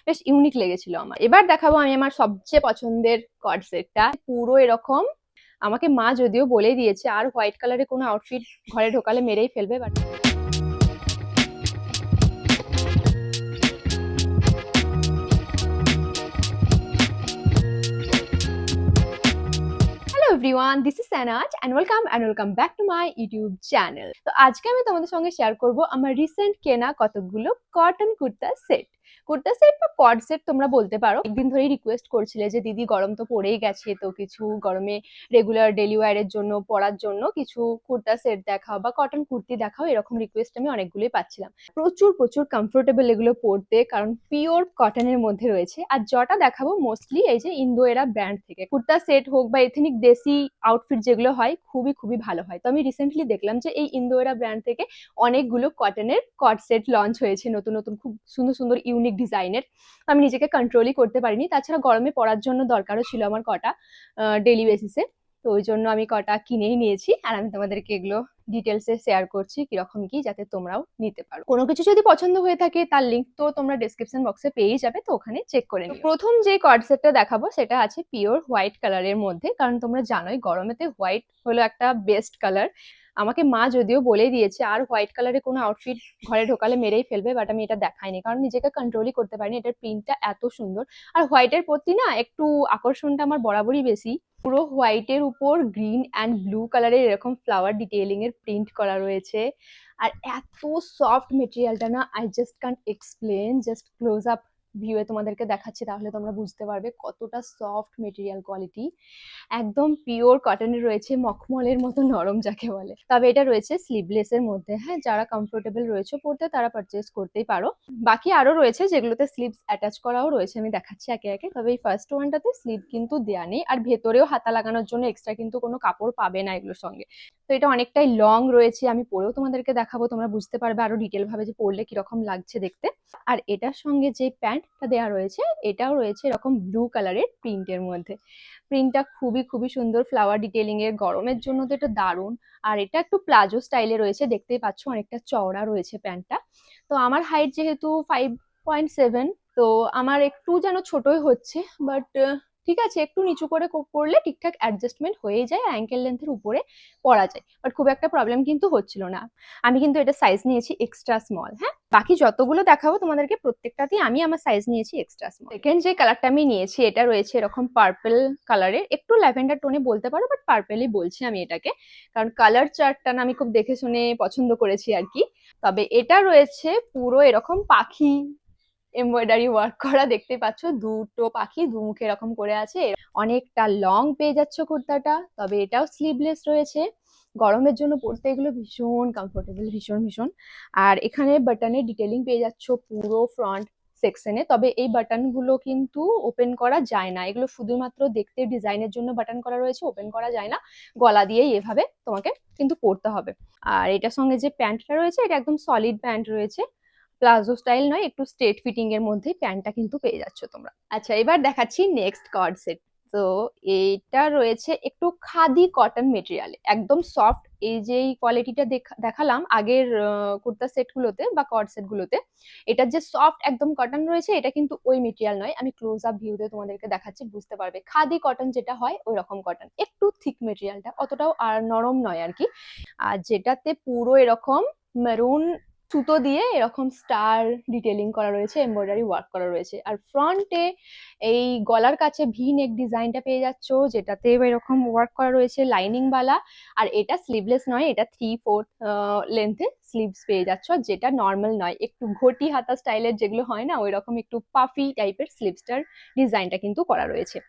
বেশ ইউনিক লেগেছিল আমার। এবার দেখাবো আমি আমার সবচেয়ে পছন্দের কর্ড সেটটা। পুরো এরকম, আমাকে মা যদিও বলেই দিয়েছে আর হোয়াইট কালারের কোনো আউটফিট ঘরে ঢোকালে মেরেই ফেলবে, but hello everyone, this is Sanaz and welcome back to my YouTube channel. তো আজকে আমি তোমাদের সঙ্গে শেয়ার করব আমার রিসেন্ট কেনা কতগুলো কটন কুর্তা সেট বা কর্ড সেট তোমরা বলতে পারো। একদিন ধরেই রিকোয়েস্ট করছিলে যে দিদি গরম তো পড়েই গেছে, তো কিছু গরমে রেগুলার ডেলি ওয়্যারের জন্য পরার জন্য কিছু কুর্তা সেট দেখাও বা কটন কুর্তি দেখাও, এরকম রিকোয়েস্ট আমি অনেকগুলোই পাচ্ছিলাম। প্রচুর কমফোর্টেবল এগুলো পরতে, কারণ পিওর কটনের মধ্যে রয়েছে। আর যটা দেখাবো মোস্টলি এই যে ইন্দোএরা ব্র্যান্ড থেকে কুর্তা সেট হোক বা এথনিক দেশি আউটফিট যেগুলো হয় খুবই ভালো হয়। তো আমি রিসেন্টলি দেখলাম যে এই ইন্দোএরা ব্র্যান্ড থেকে অনেকগুলো কটনের কট সেট লঞ্চ হয়েছে, নতুন খুব সুন্দর ইউনিক ডিজাইনের। আমি নিজেকে কন্ট্রোলই করতে পারিনি। তাছাড়া গরমে পরার জন্য দরকারও ছিল আমার কটা ডেইলি বেসিসে, তো ওই জন্য আমি কটা কিনেই নিয়েছি। আর আমি তোমাদেরকে এগুলো ডিটেলসে শেয়ার করছি কিরকম কি, যাতে তোমরাও নিতে পারো। কোনো কিছু যদি পছন্দ হয়ে থাকে তার লিঙ্ক তো তোমরা ডেসক্রিপশন বক্সে পেয়েই যাবে, তো ওখানে চেক করে নিও। প্রথম যে কর্ড সেটটা দেখাবো সেটা আছে পিওর হোয়াইট কালারের মধ্যে, কারণ তোমরা জানোই গরমেতে হোয়াইট হলো একটা বেস্ট কালার। আমাকে মা যদিও বলেই দিয়েছে আর হোয়াইট কালারের কোনো আউটফিট ঘরে ঢোকালে মেরেই ফেলবে, বাট আমি এটা দেখাইনি কারণ নিজেকে কন্ট্রোলই করতে পারিনি। এটার প্রিন্টটা এত সুন্দর, আর হোয়াইটের প্রতি না একটু আকর্ষণটা আমার বরাবরই বেশি। পুরো হোয়াইটের উপর গ্রিন অ্যান্ড ব্লু কালারের এরকম ফ্লাওয়ার ডিটেইলিং এর প্রিন্ট করা রয়েছে। আর এত সফট মেটেরিয়ালটা না, I just can't explain. Just close up ভিউয়ে তোমাদেরকে দেখাচ্ছি, তাহলে তোমরা বুঝতে পারবে কতটা সফট মেটেরিয়াল কোয়ালিটি। একদম পিওর কটনের রয়েছে, মখমলের মতো নরম যাকে বলে। তবে এটা রয়েছে স্লিভলেস এর মধ্যে। হ্যাঁ, যারা কমফোর্টেবল রয়েছে পড়তে তারা পারচেস করতেই পারো। বাকি আরো রয়েছে যেগুলোতে স্লিভস অ্যাটাচ করাও রয়েছে, আমি দেখাচ্ছি একে একে। তবে এই ফার্স্ট ওয়ানটাতে স্লিভ কিন্তু দেয়া নেই, আর ভেতরেও হাতা লাগানোর জন্য এক্সট্রা কিন্তু কোনো কাপড় পাবে না এগুলোর সঙ্গে। তো এটা অনেকটাই লং রয়েছে, আমি পরেও তোমাদেরকে দেখাবো, তোমরা বুঝতে পারবে আরো ডিটেল ভাবে যে পরলে কিরকম লাগছে দেখতে। আর এটার সঙ্গে যে প্যান্টটা দেওয়া রয়েছে এটাও রয়েছে এরকম ব্লু কালারের প্রিন্টের মধ্যে। প্রিন্টটা খুবই সুন্দর, ফ্লাওয়ার ডিটেইলিং এর, গরমের জন্য তো এটা দারুণ। আর এটা একটু প্লাজো স্টাইলে রয়েছে, দেখতেই পাচ্ছ অনেকটা চওড়া রয়েছে প্যান্টটা। তো আমার হাইট যেহেতু 5.7, তো আমার একটু যেন ছোটই হচ্ছে, বাট ঠিক আছে, একটু নিচু করে পরলে ঠিকঠাক অ্যাডজাস্টমেন্ট হয়ে যায়, অ্যাঙ্কেল লেন্থের উপরে পরা যায়। বাট খুব একটা প্রবলেম কিন্তু হচ্ছিল না। আমি কিন্তু এটা সাইজ নিয়েছি এক্সট্রা স্মল। হ্যাঁ, বাকি যতগুলো দেখাবো তোমাদেরকে প্রত্যেকটাতেই আমি আমার সাইজ নিয়েছি এক্সট্রা স্মল। সেকেন্ড যে কালারটা আমি নিয়েছি এটা রয়েছে এরকম পার্পল কালারের, একটু ল্যাভেন্ডার টোনে বলতে পারো, বাট পার্পেলই বলছি আমি এটাকে, কারণ কালার চার্টটা না আমি খুব দেখে শুনে পছন্দ করেছি আর কি। তবে এটা রয়েছে পুরো এরকম পাখি এমব্রয়ডারি ওয়ার্ক করা, দেখতে পাচ্ছ দুটো পাখি দুমুখে এরকম করে আছে। অনেকটা লং পেয়ে যাচ্ছ কুর্তাটা, তবে এটাও স্লিভলেস রয়েছে। গরমের জন্য পরতে এগুলো ভীষণ কমফোর্টেবল, ভীষণ। আর এখানে বাটনের ডিটেলিং পেয়ে যাচ্ছ পুরো ফ্রন্ট সেকশনে। তবে এই বাটন গুলো কিন্তু ওপেন করা যায় না, এগুলো শুধুমাত্র দেখতে ডিজাইনের জন্য বাটন করা রয়েছে, ওপেন করা যায় না। গলা দিয়েই এভাবে তোমাকে কিন্তু পরতে হবে। আর এটার সঙ্গে যে প্যান্টটা রয়েছে এটা একদম সলিড প্যান্ট রয়েছে, প্লাজো স্টাইল নয়, একটু স্ট্রেট ফিটিং এর মধ্যে প্যান্টটা কিন্তু পেয়ে যাচ্ছ তোমরা। আচ্ছা, এবার দেখাচ্ছি নেক্সট কর্ড সেট। তো এইটা রয়েছে একটু খাদি কটন মেটেরিয়ালে, একদম সফট। এই যে কোয়ালিটিটা দেখালাম আগের কুর্তা সেট গুলোতে বা কর্ড সেট গুলোতে, এটা যে সফট একদম কটন রয়েছে এটা কিন্তু ওই মেটেরিয়াল নয়। আমি ক্লোজ আপ ভিউতে তোমাদেরকে দেখাচ্ছি, বুঝতে পারবে। খাদি কটন যেটা হয় ওই রকম কটন, একটু থিক মেটেরিয়ালটা, অতটাও আর নরম নয় আর কি। আর যেটাতে পুরো এরকম মেরুন সুতো দিয়ে এরকম স্টার ডিটেলিং করা রয়েছে, এমব্রয়ডারি ওয়ার্ক করা রয়েছে। আর ফ্রন্টে এই গলার কাছে ভি নেক ডিজাইনটা পেয়ে যাচ্ছ, যেটাতে এরকম ওয়ার্ক করা রয়েছে লাইনিং বালা। আর এটা স্লিভলেস নয়, এটা 3/4 লেন্থে স্লিভস পেয়ে যাচ্ছ, যেটা নর্মাল নয়, একটু ঘটি হাতা স্টাইলের যেগুলো হয় না ওই রকম একটু পাফি টাইপের স্লিভসটার ডিজাইনটা কিন্তু করা রয়েছে।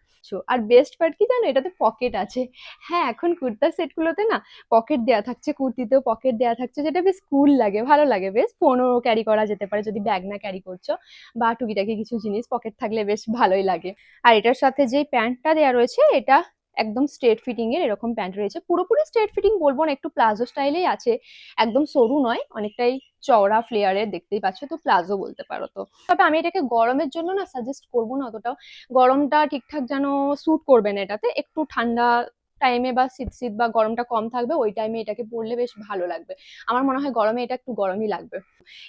আর বেস্ট পার্ট কি জানো, এটাতে পকেট আছে। হ্যাঁ, এখন কুর্তা সেট গুলোতে না পকেট দেওয়া থাকছে, কুর্তিতেও পকেট দেওয়া থাকছে, যেটা বেশ কুল লাগে, ভালো লাগে। বেশ ফোনও ক্যারি করা যেতে পারে যদি ব্যাগ না ক্যারি করছো, বা টুকিটাকি কিছু জিনিস পকেট থাকলে বেশ ভালোই লাগে। আর এটার সাথে যে প্যান্টটা দেওয়া রয়েছে এটা একদম স্ট্রেট ফিটিং এর এরকম প্যান্ট রয়েছে, পুরোপুরি স্ট্রেট ফিটিং বলবো না, একটু প্লাজো স্টাইলেই আছে, একদম সরু নয়, অনেকটাই চওড়া ফ্লেয়ারের, দেখতেই পাচ্ছ, তো প্লাজো বলতে পারো। তো তবে আমি এটাকে গরমের জন্য না সাজেস্ট করবো না অতটাও, গরমটা ঠিকঠাক যেন স্যুট করবে না এটাতে, একটু ঠান্ডা টাইমে বা শীত বা গরমটা কম থাকবে ওই টাইমে এটাকে পরলে বেশ ভালো লাগবে। আমার মনে হয় গরমে এটা একটু গরমই লাগবে।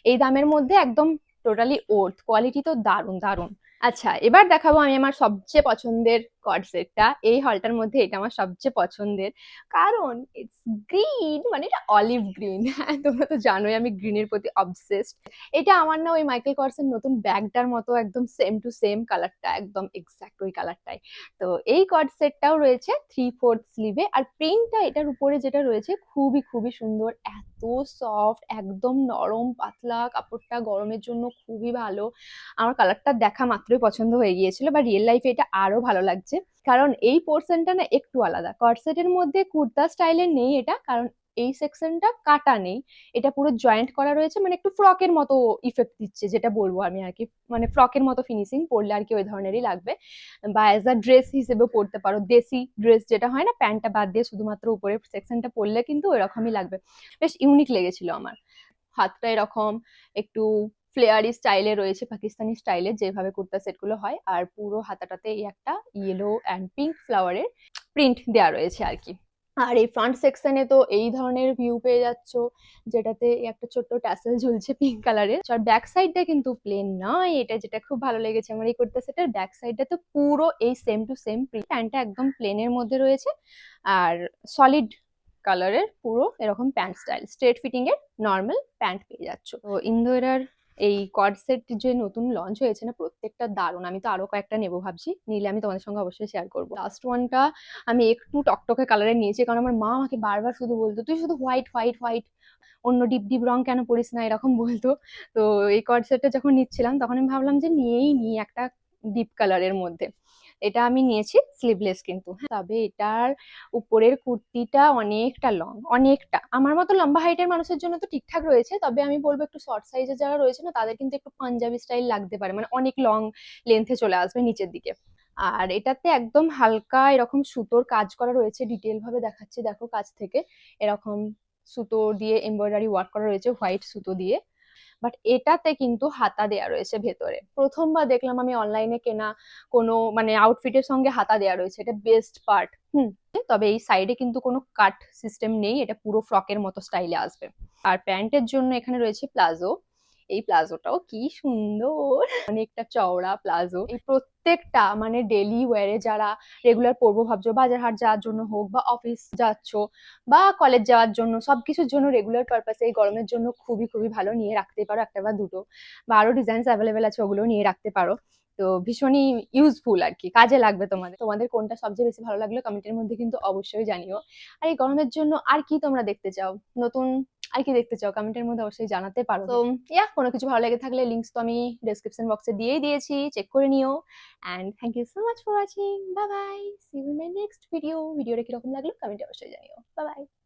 এই দামের মধ্যে একদম টোটালি ওর্থ, কোয়ালিটি তো দারুণ দারুণ। আচ্ছা, এবার দেখাবো আমি আমার সবচেয়ে পছন্দের কর্ড সেটটা। এই হলটার মধ্যে এটা আমার সবচেয়ে পছন্দের, কারণ ইটস গ্রিন, মানে এটা অলিভ গ্রিন। হ্যাঁ, তোমরা তো জানোই আমি গ্রিনের প্রতি অবসেসড। এটা আমার না ওই মাইকেল কর্সের নতুন ব্যাগটার মতো একদম সেম টু সেম কালারটা, একদম এক্সাক্ট ওই কালারটাই। তো এই কর্ড সেটটাও রয়েছে 3/4 স্লিভে, আর প্রিন্টটা এটার উপরে যেটা রয়েছে খুবই খুবই সুন্দর, এত সফট, একদম নরম পাতলা, কাপড়টা গরমের জন্য খুবই ভালো। আমার কালারটা দেখা মাত্রই পছন্দ হয়ে গিয়েছিল, বা রিয়েল লাইফে এটা আরো ভালো লাগছে, কারণ এই পোর্শনটা না একটু আলাদা। কর্সেটের মধ্যে কুর্তা স্টাইলের নেই এটা, কারণ এই সেকশনটা কাটা নেই, এটা পুরো জয়েন্ট করা রয়েছে, মানে একটু ফ্রকের মতো ইফেক্ট দিচ্ছে, যেটা বলবো আমি আর কি, মানে ফ্রকের মতো ফিনিশিং, পরলে আর কি ওই ধরনেরই লাগবে, বা অ্যাজ আ ড্রেস হিসেবে পরতে পারো, দেশি ড্রেস যেটা হয় না, প্যান্টটা বাদ দিয়ে শুধুমাত্র উপরের সেকশনটা পরলে কিন্তু ওইরকমই লাগবে। বেশ ইউনিক লেগেছিল আমার। হাতটা এরকম একটু ফ্লেয়ারি স্টাইলে রয়েছে, পাকিস্তানি স্টাইলে যেভাবে কুর্তা সেটগুলো হয়, আর পুরো হাতাটাতে এই একটা ইয়েলো অ্যান্ড পিঙ্ক ফ্লাওয়ারের প্রিন্ট দেওয়া রয়েছে আর কি। আর এই ফ্রন্ট সেকশনে তো এই ধরনের ভিউ পেয়ে যাচ্ছ, যেটাতে একটা ছোট্ট ট্যাসেল ঝুলছে পিঙ্ক কালারের। আর ব্যাক সাইডটা কিন্তু প্লেন নয়, এটা যেটা খুব ভালো লেগেছে আমার এই কুর্তা সেটের, ব্যাক সাইডটা তো পুরো এই সেম টু সেম প্রিন্ট, প্যান্টটা একদম প্লেনের মধ্যে রয়েছে, আর সলিড কালারের পুরো এরকম প্যান্ট স্টাইল, স্ট্রেট ফিটিং এর নর্মাল প্যান্ট পেয়ে যাচ্ছ। তো ইন্দোরার এই কর্ড সেট যে নতুন লঞ্চ হয়েছে না, প্রত্যেকটা দারুণ। আমি তো আরো কয়েকটা নেবো ভাবছি, নিলে আমি তোমাদের সঙ্গে অবশ্যই শেয়ার করবো। লাস্ট ওয়ানটা আমি একটু টকটকে কালারের নিয়েছি, কারণ আমার মা আমাকে বারবার শুধু বলতো তুই শুধু হোয়াইট হোয়াইট হোয়াইট, অন্য ডিপ ডিপ রং কেন পরিস না, এরকম বলতো। তো এই কর্ড সেটটা যখন নিচ্ছিলাম তখন আমি ভাবলাম যে নিয়েই নিই একটা ডিপ কালারের মধ্যে। এটা আমি নিয়েছি স্লিভলেস কিন্তু, হ্যাঁ, তবে এটার উপরের কুর্তিটা অনেকটা লং, অনেকটা। আমার মতো লম্বা হাইটের মানুষের জন্য তো ঠিকঠাক রয়েছে, তবে আমি বলবো একটু শর্ট সাইজের যারা রয়েছে না, তাদের কিন্তু একটু পাঞ্জাবি স্টাইল লাগতে পারে, মানে অনেক লং লেন্থে চলে আসবে নিচের দিকে। আর এটাতে একদম হালকা এরকম সুতোর কাজ করা রয়েছে, ডিটেল ভাবে দেখাচ্ছি দেখো কাছ থেকে, এরকম সুতো দিয়ে এমব্রয়ডারি ওয়ার্ক করা রয়েছে হোয়াইট সুতো দিয়ে। বাট এটাতে কিন্তু হাতা দেয়া রয়েছে ভেতরে, প্রথমবার দেখলাম আমি অনলাইনে কেনা কোনো মানে আউটফিটের সঙ্গে হাতা দেয়া রয়েছে, এটা বেস্ট পার্ট। তবে এই সাইডে কিন্তু কোনো কাট সিস্টেম নেই, এটা পুরো ফ্রকের মতো স্টাইলে আসবে। আর প্যান্টের জন্য এখানে রয়েছে প্লাজো, এই প্লাজোটাও কি সুন্দর, অনেকটা চওড়া প্লাজো। এই প্রত্যেকটা মানে ডেলি ওয়ারে যারা রেগুলার পরবো ভাবছো, বাজার হাট যাওয়ার জন্য হোক, বা অফিস যাচ্ছ, বা কলেজ যাওয়ার জন্য, সবকিছুর জন্য রেগুলার পারপাসে এই গরমের জন্য খুবই খুবই ভালো, নিয়ে রাখতে পারো একটা বা দুটো, বা আরো ডিজাইনস অ্যাভেলেবেল আছে ওগুলো নিয়ে রাখতে পারো। তো ভীষণই ইউজফুল আর কি, কাজে লাগবে তোমাদের। তোমাদের কোনটা সবচেয়ে বেশি ভালো লাগলো কমেন্টের মধ্যে কিন্তু অবশ্যই জানিও। আর এই গরমের জন্য আর কি তোমরা দেখতে চাও, নতুন আর কি দেখতে চাও কমেন্টের মধ্যে অবশ্যই জানাতে পারো। তো কোনো কিছু ভালো লেগে থাকলে লিঙ্কস তো আমি ডেসক্রিপশন বক্সে দিয়েই দিয়েছি, চেক করে নিও। And thank you so much for watching, bye bye, see you in my next video. ভিডিওটা কিরকম লাগলো কমেন্টে অবশ্যই জানিও। Bye by.